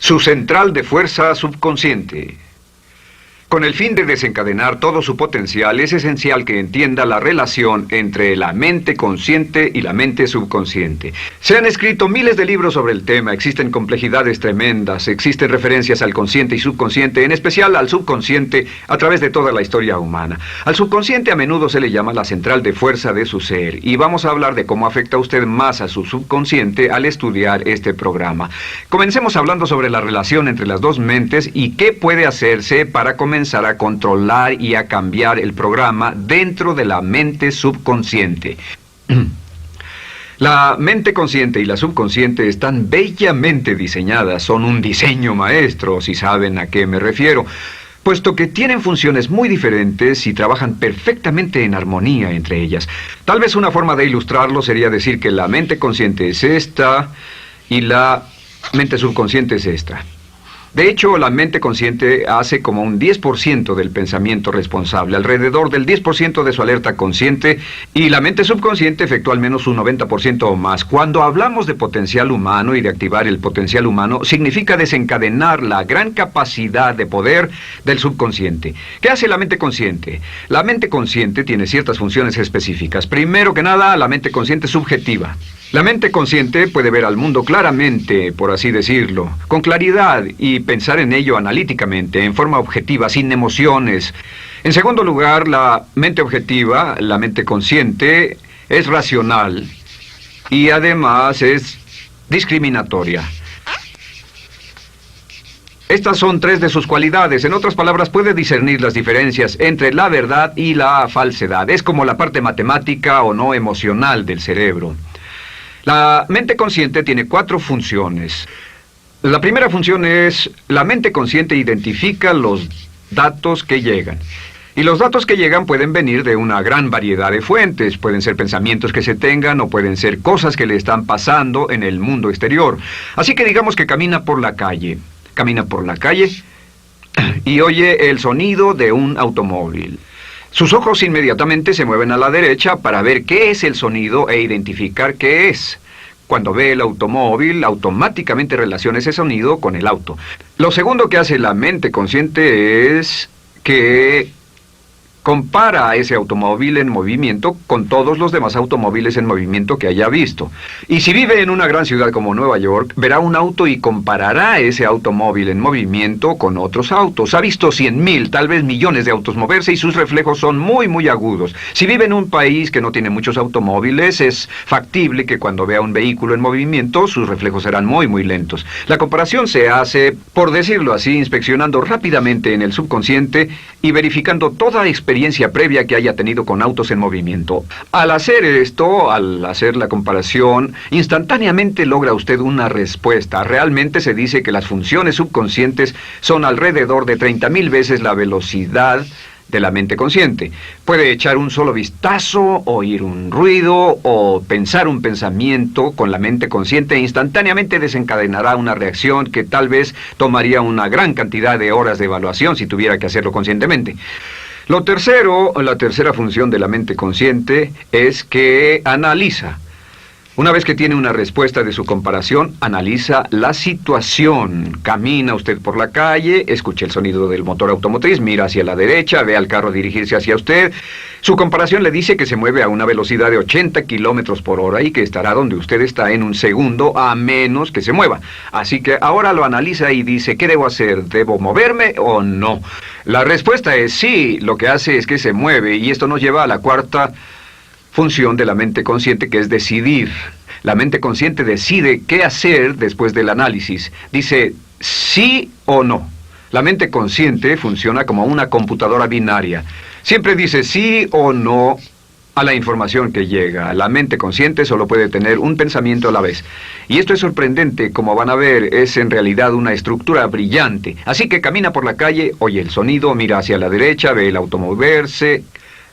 Su central de fuerza subconsciente. Con el fin de desencadenar todo su potencial, es esencial que entienda la relación entre la mente consciente y la mente subconsciente. Se han escrito miles de libros sobre el tema, existen complejidades tremendas, existen referencias al consciente y subconsciente, en especial al subconsciente a través de toda la historia humana. Al subconsciente a menudo se le llama la central de fuerza de su ser, y vamos a hablar de cómo afecta usted más a su subconsciente al estudiar este programa. Comencemos hablando sobre la relación entre las dos mentes y qué puede hacerse para comenzar a controlar y a cambiar el programa dentro de la mente subconsciente. La mente consciente y la subconsciente están bellamente diseñadas, son un diseño maestro, si saben a qué me refiero, puesto que tienen funciones muy diferentes y trabajan perfectamente en armonía entre ellas. Tal vez una forma de ilustrarlo sería decir que la mente consciente es esta y la mente subconsciente es esta. De hecho, la mente consciente hace como un 10% del pensamiento responsable, alrededor del 10% de su alerta consciente, y la mente subconsciente efectúa al menos un 90% o más. Cuando hablamos de potencial humano y de activar el potencial humano, significa desencadenar la gran capacidad de poder del subconsciente. ¿Qué hace la mente consciente? La mente consciente tiene ciertas funciones específicas. Primero que nada, la mente consciente es subjetiva. La mente consciente puede ver al mundo claramente, por así decirlo, con claridad y pensar en ello analíticamente, en forma objetiva, sin emociones. En segundo lugar, la mente objetiva, la mente consciente, es racional y además es discriminatoria. Estas son tres de sus cualidades. En otras palabras, puede discernir las diferencias entre la verdad y la falsedad. Es como la parte matemática o no emocional del cerebro. La mente consciente tiene 4 funciones. La primera función es, la mente consciente identifica los datos que llegan. Y los datos que llegan pueden venir de una gran variedad de fuentes. Pueden ser pensamientos que se tengan o pueden ser cosas que le están pasando en el mundo exterior. Así que digamos que camina por la calle. Camina por la calle y oye el sonido de un automóvil. Sus ojos inmediatamente se mueven a la derecha para ver qué es el sonido e identificar qué es. Cuando ve el automóvil, automáticamente relaciona ese sonido con el auto. Lo segundo que hace la mente consciente es que compara a ese automóvil en movimiento con todos los demás automóviles en movimiento que haya visto. Y si vive en una gran ciudad como Nueva York, verá un auto y comparará ese automóvil en movimiento con otros autos. Ha visto 100,000, tal vez millones de autos moverse y sus reflejos son muy agudos. Si vive en un país que no tiene muchos automóviles, es factible que cuando vea un vehículo en movimiento, sus reflejos serán muy lentos. La comparación se hace, por decirlo así, inspeccionando rápidamente en el subconsciente y verificando toda experiencia previa que haya tenido con autos en movimiento. Al hacer esto, al hacer la comparación, instantáneamente logra usted una respuesta. Realmente se dice que las funciones subconscientes son alrededor de 30,000 veces la velocidad de la mente consciente. Puede echar un solo vistazo, oír un ruido o pensar un pensamiento con la mente consciente e instantáneamente desencadenará una reacción que tal vez tomaría una gran cantidad de horas de evaluación si tuviera que hacerlo conscientemente. La tercera función de la mente consciente es que analiza. Una vez que tiene una respuesta de su comparación, analiza la situación. Camina usted por la calle, escucha el sonido del motor automotriz, mira hacia la derecha, ve al carro dirigirse hacia usted. Su comparación le dice que se mueve a una velocidad de 80 kilómetros por hora y que estará donde usted está en un segundo, a menos que se mueva. Así que ahora lo analiza y dice, ¿qué debo hacer? ¿Debo moverme o no? La respuesta es sí, lo que hace es que se mueve, y esto nos lleva a la cuarta función de la mente consciente, que es decidir. La mente consciente decide qué hacer después del análisis. Dice sí o no. La mente consciente funciona como una computadora binaria. Siempre dice sí o no a la información que llega. La mente consciente solo puede tener un pensamiento a la vez. Y esto es sorprendente, como van a ver, es en realidad una estructura brillante. Así que camina por la calle, oye el sonido, mira hacia la derecha, ve el auto moverse.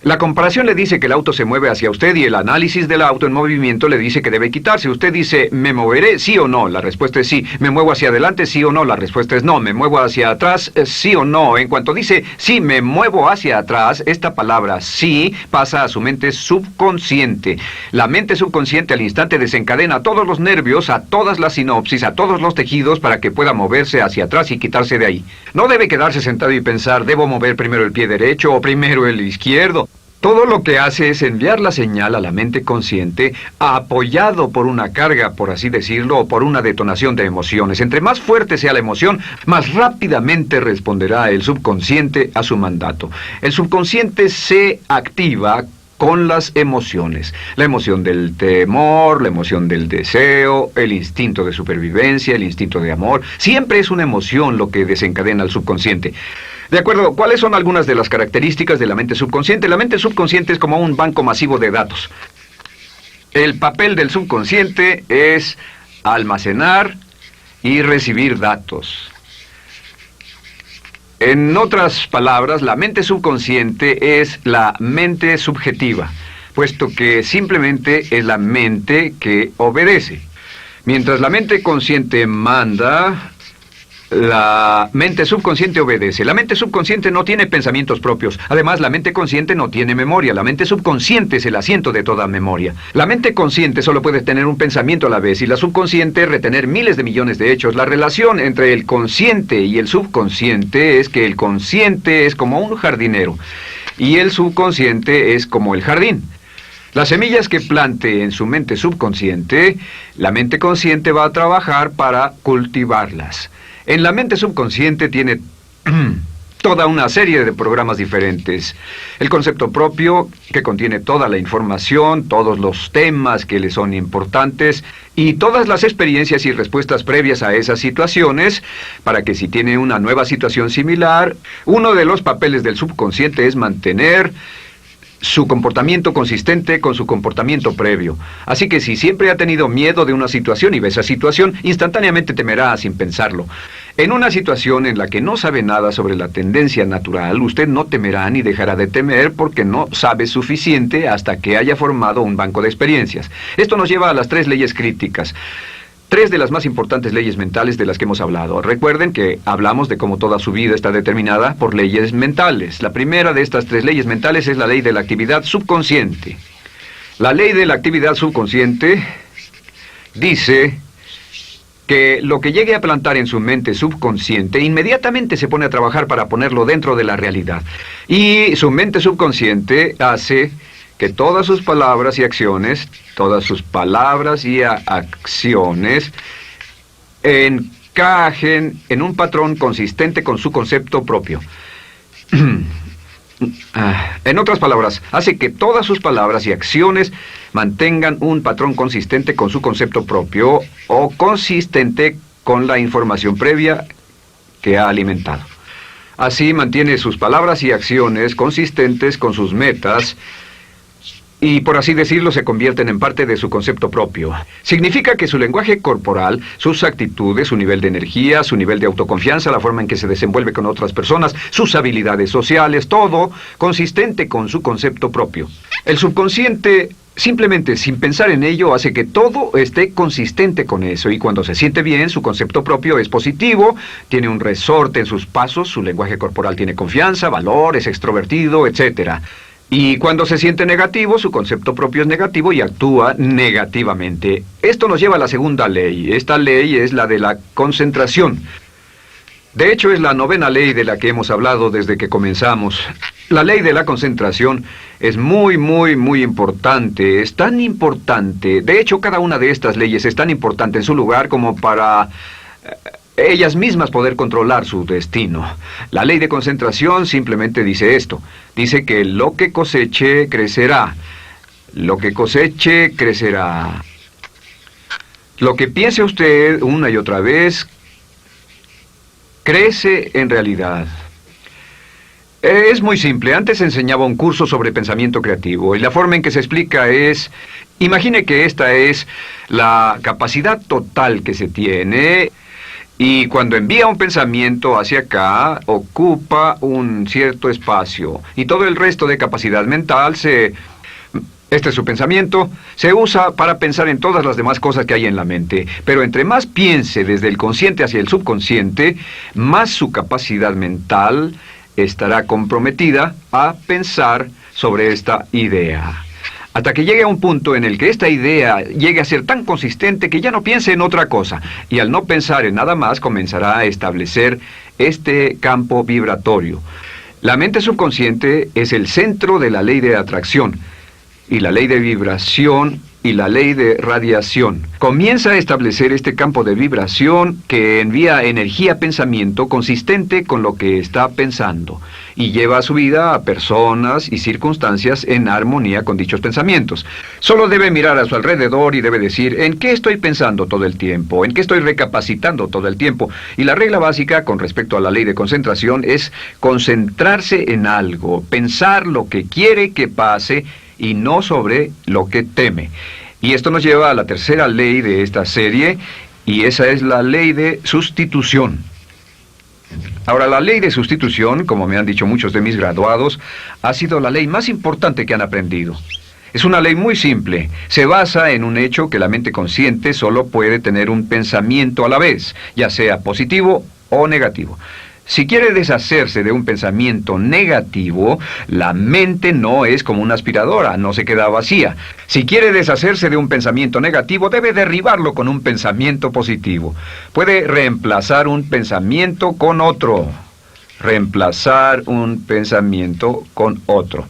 La comparación le dice que el auto se mueve hacia usted y el análisis del auto en movimiento le dice que debe quitarse. Usted dice, ¿me moveré? ¿Sí o no? La respuesta es sí. ¿Me muevo hacia adelante? ¿Sí o no? La respuesta es no. ¿Me muevo hacia atrás? ¿Sí o no? En cuanto dice, sí, me muevo hacia atrás, esta palabra sí pasa a su mente subconsciente. La mente subconsciente al instante desencadena todos los nervios, a todas las sinapsis, a todos los tejidos para que pueda moverse hacia atrás y quitarse de ahí. No debe quedarse sentado y pensar, ¿debo mover primero el pie derecho o primero el izquierdo? Todo lo que hace es enviar la señal a la mente consciente, apoyado por una carga, por así decirlo, o por una detonación de emociones. Entre más fuerte sea la emoción, más rápidamente responderá el subconsciente a su mandato. El subconsciente se activa con las emociones. La emoción del temor, la emoción del deseo, el instinto de supervivencia, el instinto de amor. Siempre es una emoción lo que desencadena al subconsciente. De acuerdo, ¿cuáles son algunas de las características de la mente subconsciente? La mente subconsciente es como un banco masivo de datos. El papel del subconsciente es almacenar y recibir datos. En otras palabras, la mente subconsciente es la mente subjetiva, puesto que simplemente es la mente que obedece. Mientras la mente consciente manda, la mente subconsciente obedece. La mente subconsciente no tiene pensamientos propios. Además, la mente consciente no tiene memoria. La mente subconsciente es el asiento de toda memoria. La mente consciente solo puede tener un pensamiento a la vez y la subconsciente retener miles de millones de hechos. La relación entre el consciente y el subconsciente es que el consciente es como un jardinero y el subconsciente es como el jardín. Las semillas que plante en su mente subconsciente, la mente consciente va a trabajar para cultivarlas. En la mente subconsciente tiene toda una serie de programas diferentes. El concepto propio, que contiene toda la información, todos los temas que le son importantes y todas las experiencias y respuestas previas a esas situaciones, para que si tiene una nueva situación similar, uno de los papeles del subconsciente es mantener su comportamiento consistente con su comportamiento previo. Así que si siempre ha tenido miedo de una situación y ve esa situación, instantáneamente temerá sin pensarlo. En una situación en la que no sabe nada sobre la tendencia natural, usted no temerá ni dejará de temer porque no sabe suficiente hasta que haya formado un banco de experiencias. Esto nos lleva a las 3 leyes críticas. 3 de las más importantes leyes mentales de las que hemos hablado. Recuerden que hablamos de cómo toda su vida está determinada por leyes mentales. La primera de estas 3 leyes mentales es la ley de la actividad subconsciente. La ley de la actividad subconsciente dice que lo que llegue a plantar en su mente subconsciente inmediatamente se pone a trabajar para ponerlo dentro de la realidad. Y su mente subconsciente hace que todas sus palabras y acciones, encajen en un patrón consistente con su concepto propio. En otras palabras, hace que todas sus palabras y acciones mantengan un patrón consistente con su concepto propio o consistente con la información previa que ha alimentado. Así mantiene sus palabras y acciones consistentes con sus metas y, por así decirlo, se convierten en parte de su concepto propio. Significa que su lenguaje corporal, sus actitudes, su nivel de energía, su nivel de autoconfianza, la forma en que se desenvuelve con otras personas, sus habilidades sociales, todo consistente con su concepto propio. El subconsciente, simplemente sin pensar en ello, hace que todo esté consistente con eso, y cuando se siente bien, su concepto propio es positivo, tiene un resorte en sus pasos, su lenguaje corporal tiene confianza, valor, es extrovertido, etc. Y cuando se siente negativo, su concepto propio es negativo y actúa negativamente. Esto nos lleva a la segunda ley. Esta ley es la de la concentración. De hecho, es la 9ª ley de la que hemos hablado desde que comenzamos. La ley de la concentración es muy importante. Es tan importante. De hecho, cada una de estas leyes es tan importante en su lugar como para ellas mismas poder controlar su destino. La ley de concentración simplemente dice esto. Dice que lo que coseche, crecerá. Lo que coseche, crecerá. Lo que piense usted una y otra vez, crece en realidad. Es muy simple. Antes enseñaba un curso sobre pensamiento creativo y la forma en que se explica es: imagine que esta es la capacidad total que se tiene Y cuando envía un pensamiento hacia acá, ocupa un cierto espacio. Y todo el resto de capacidad mental este es su pensamiento, se usa para pensar en todas las demás cosas que hay en la mente. Pero entre más piense desde el consciente hacia el subconsciente, más su capacidad mental estará comprometida a pensar sobre esta idea. Hasta que llegue a un punto en el que esta idea llegue a ser tan consistente que ya no piense en otra cosa. Y al no pensar en nada más, comenzará a establecer este campo vibratorio. La mente subconsciente es el centro de la ley de atracción, y la ley de vibración y la ley de radiación. Comienza a establecer este campo de vibración que envía energía-pensamiento consistente con lo que está pensando y lleva a su vida a personas y circunstancias en armonía con dichos pensamientos. Solo debe mirar a su alrededor y debe decir, ¿en qué estoy pensando todo el tiempo? ¿En qué estoy recapacitando todo el tiempo? Y la regla básica con respecto a la ley de concentración es concentrarse en algo, pensar lo que quiere que pase y no sobre lo que teme. Y esto nos lleva a la tercera ley de esta serie, y esa es la ley de sustitución. Ahora, la ley de sustitución, como me han dicho muchos de mis graduados, ha sido la ley más importante que han aprendido. Es una ley muy simple. Se basa en un hecho que la mente consciente solo puede tener un pensamiento a la vez, ya sea positivo o negativo. Si quiere deshacerse de un pensamiento negativo, la mente no es como una aspiradora, no se queda vacía. Si quiere deshacerse de un pensamiento negativo, debe derribarlo con un pensamiento positivo. Puede reemplazar un pensamiento con otro. Reemplazar un pensamiento con otro.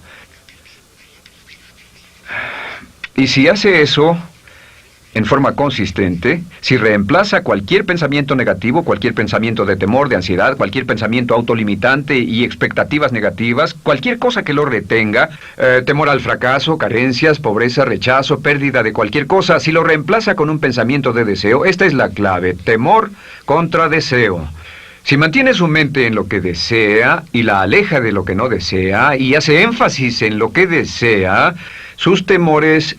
Y si hace eso en forma consistente, si reemplaza cualquier pensamiento negativo, cualquier pensamiento de temor, de ansiedad, cualquier pensamiento autolimitante y expectativas negativas, cualquier cosa que lo retenga, temor al fracaso, carencias, pobreza, rechazo, pérdida de cualquier cosa, si lo reemplaza con un pensamiento de deseo, esta es la clave: temor contra deseo. Si mantiene su mente en lo que desea y la aleja de lo que no desea y hace énfasis en lo que desea, sus temores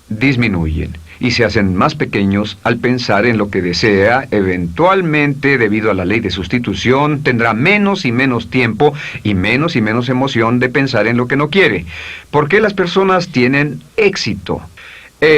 disminuyen y se hacen más pequeños al pensar en lo que desea. Eventualmente, debido a la ley de sustitución, tendrá menos y menos tiempo y menos emoción de pensar en lo que no quiere. ¿Por qué las personas tienen éxito?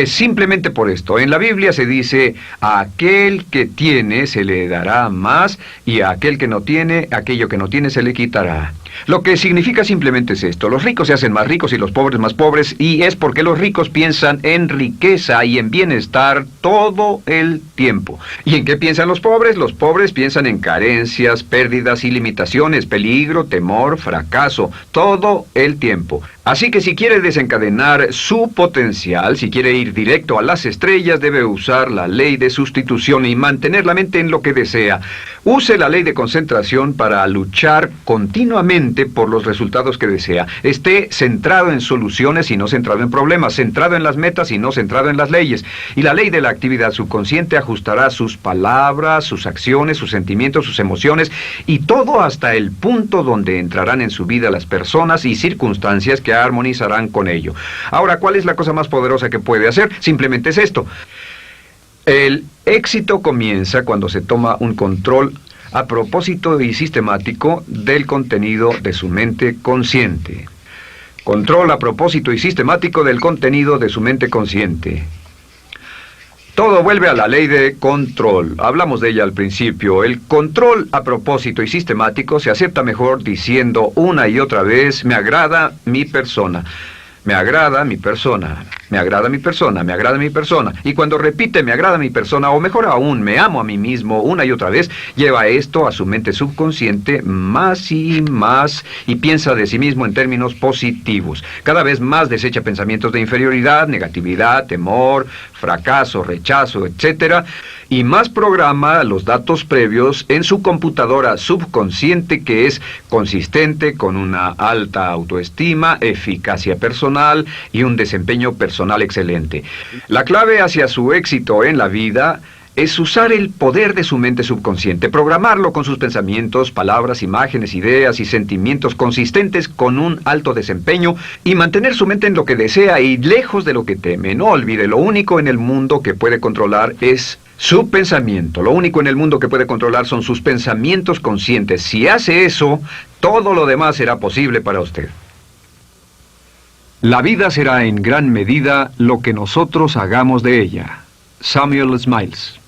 Simplemente por esto. En la Biblia se dice, a aquel que tiene se le dará más, y a aquel que no tiene, aquello que no tiene se le quitará. Lo que significa simplemente es esto: los ricos se hacen más ricos y los pobres más pobres, y es porque los ricos piensan en riqueza y en bienestar todo el tiempo. ¿Y en qué piensan los pobres? Los pobres piensan en carencias, pérdidas y limitaciones, peligro, temor, fracaso, todo el tiempo. Así que si quiere desencadenar su potencial, si quiere ir directo a las estrellas, debe usar la ley de sustitución y mantener la mente en lo que desea. Use la ley de concentración para luchar continuamente por los resultados que desea. Esté centrado en soluciones y no centrado en problemas, centrado en las metas y no centrado en las leyes. Y la ley de la actividad subconsciente ajustará sus palabras, sus acciones, sus sentimientos, sus emociones y todo hasta el punto donde entrarán en su vida las personas y circunstancias que armonizarán con ello. Ahora, ¿cuál es la cosa más poderosa que puede hacer? Simplemente es esto. El éxito comienza cuando se toma un control a propósito y sistemático del contenido de su mente consciente. Control a propósito y sistemático del contenido de su mente consciente. Todo vuelve a la ley de control. Hablamos de ella al principio. El control a propósito y sistemático se acepta mejor diciendo una y otra vez: me agrada mi persona. Me agrada mi persona, me agrada mi persona, me agrada mi persona. Y cuando repite me agrada mi persona, o mejor aún, me amo a mí mismo una y otra vez, lleva esto a su mente subconsciente más y más y piensa de sí mismo en términos positivos. Cada vez más desecha pensamientos de inferioridad, negatividad, temor, fracaso, rechazo, etc. Y más programa los datos previos en su computadora subconsciente, que es consistente con una alta autoestima, eficacia personal y un desempeño personal excelente. La clave hacia su éxito en la vida es usar el poder de su mente subconsciente, programarlo con sus pensamientos, palabras, imágenes, ideas y sentimientos consistentes con un alto desempeño y mantener su mente en lo que desea y lejos de lo que teme. No olvide, lo único en el mundo que puede controlar es Su pensamiento. Lo único en el mundo que puede controlar son sus pensamientos conscientes. Si hace eso, todo lo demás será posible para usted. La vida será en gran medida lo que nosotros hagamos de ella. Samuel Smiles.